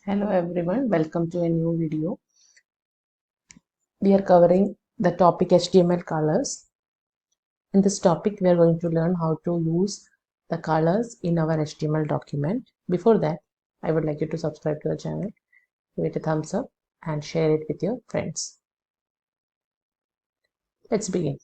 Hello everyone, welcome to a new video. We are covering the topic HTML colors. In this topic, we are going to learn how to use the colors in our HTML document. Before that, I would like you to subscribe to the channel, give it a thumbs up and share it with your friends. Let's begin.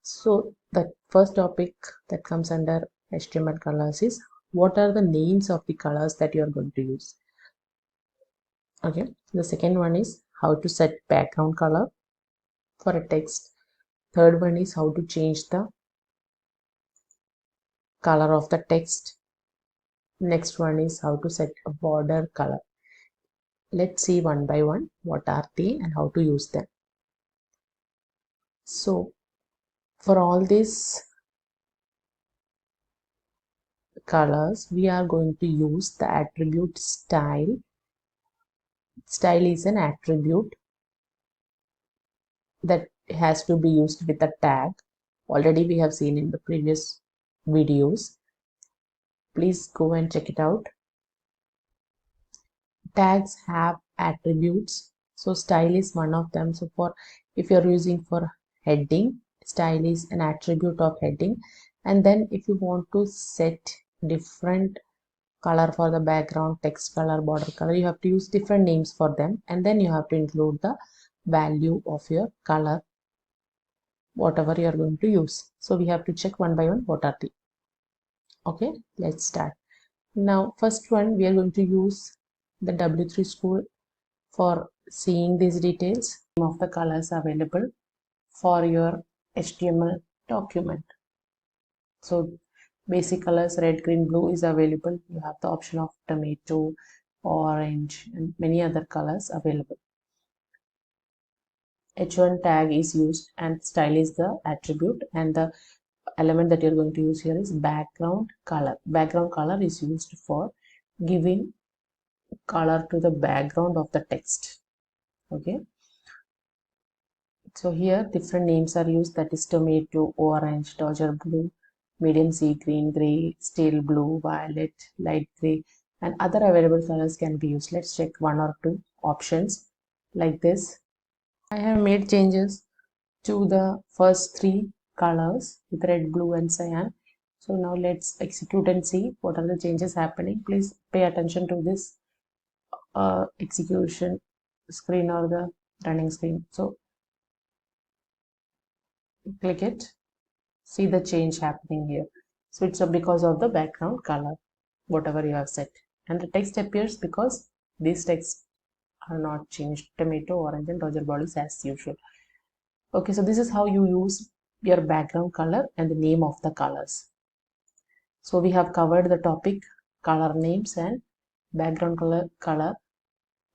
So the first topic that comes under HTML colors is what are the names of the colors that you are going to use. Okay, the second one is how to set background color for a text. Third one is how to change the color of the text. Next one is how to set a border color. Let's see one by one what are they and how to use them. So for all these colors, we are going to use the attribute style. Style is an attribute that has to be used with a tag. Already we have seen in the previous videos. Please go and check it out. Tags have attributes, so style is one of them. So for if you're using for heading, style is an attribute of heading. And then if you want to set different color for the background, text color, border color, you have to use different names for them, and then you have to include the value of your color, whatever you are going to use. So we have to check one by one what are they. Okay, let's start. Now first one, we are going to use the W3 School for seeing these details of the colors available for your HTML document. So basic colors red, green, blue is available. You have the option of tomato, orange and many other colors available. H1 tag is used and style is the attribute, and the element that you're going to use here is background color. Background color is used for giving color to the background of the text. Okay, so here different names are used, that is tomato, orange, dodger blue, medium sea green, gray, steel blue, violet, light gray, and other available colors can be used. Let's check one or two options like this. I have made changes to the first three colors with red, blue and cyan. So now let's execute and see what are the changes happening. Please pay attention to this execution screen or the running screen. So click it, see the change happening here. So it's because of the background color, whatever you have set, and the text appears because these texts are not changed. Tomato, orange and dodger bodies as usual. Okay, so this is how you use your background color and the name of the colors. So we have covered the topic color names and background color.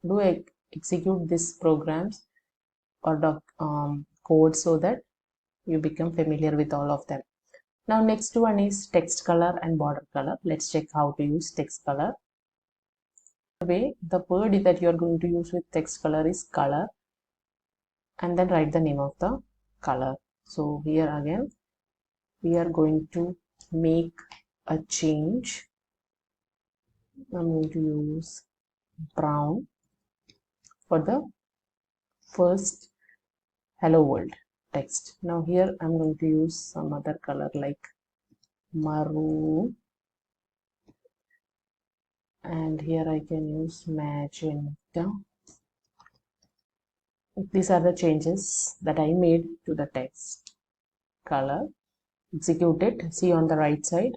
Do execute these programs or code so that you become familiar with all of them. Now next one is text color and border color. Let's check how to use text color. The word that you are going to use with text color is color, and then write the name of the color. So here again we are going to make a change. I'm going to use brown for the first hello world text. Now here I'm going to use some other color like maroon, and here I can use magenta. These are the changes that I made to the text color. Execute it. See on the right side,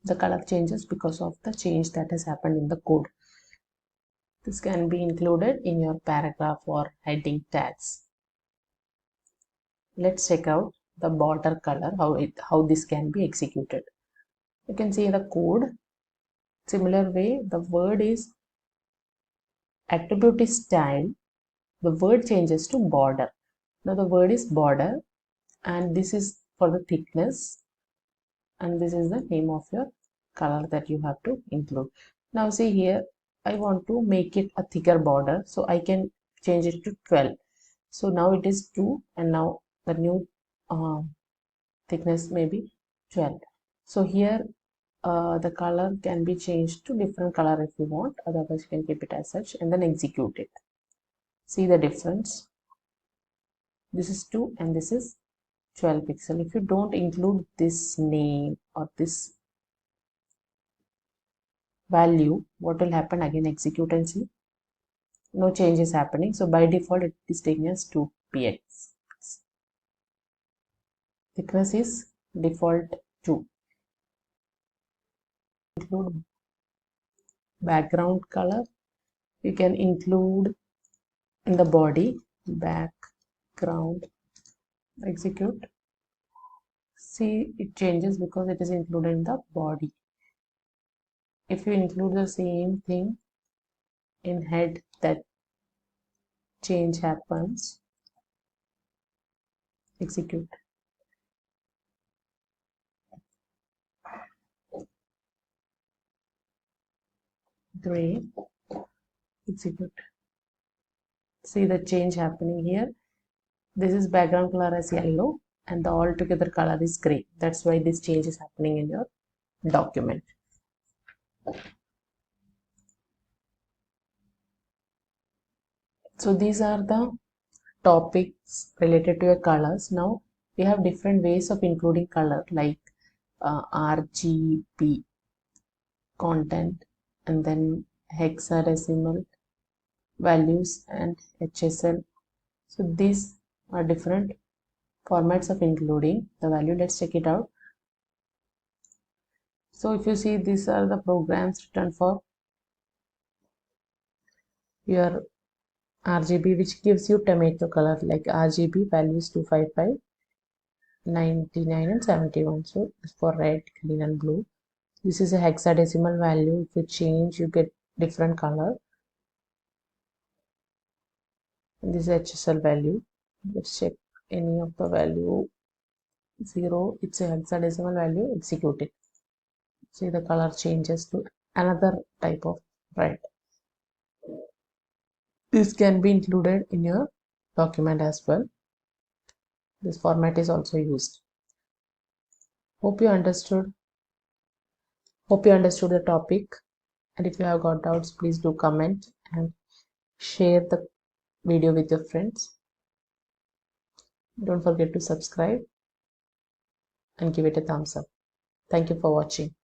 the color changes because of the change that has happened in the code. This can be included in your paragraph or heading tags. Let's check out the border color, how this can be executed. You can see the code. Similar way, the word is attribute is style. The word changes to border. Now the word is border, and this is for the thickness, and this is the name of your color that you have to include. Now see here, I want to make it a thicker border, so I can change it to 12. So now it is 2, and now the new thickness may be 12. So here the color can be changed to different color if you want, otherwise you can keep it as such and then execute it. See the difference. This is 2 and this is 12 pixel. If you don't include this name or this value, what will happen? Again execute and see. No change is happening. So by default it is taking as 2px. Thickness is default 2. Include background color. You can include in the body background. Execute. See, it changes because it is included in the body. If you include the same thing in head, that change happens. Execute. Gray. Execute. See the change happening here. This is background color as yellow and the altogether color is gray. That's why this change is happening in your document. So these are the topics related to your colors. Now we have different ways of including color, like RGB content, and then hexadecimal values and HSL. So these are different formats of including the value. Let's check it out. So if you see, these are the programs written for your RGB, which gives you tomato color, like RGB values 255, 99 and 71. So for red, green and blue. This is a hexadecimal value. If you change, you get different color. And this is HSL value. Let's check any of the value. 0, it's a hexadecimal value. Execute it. See the color changes to another type of red. This can be included in your document as well. This format is also used. Hope you understood the topic, and if you have got doubts, please do comment and share the video with your friends. Don't forget to subscribe and give it a thumbs up. Thank you for watching.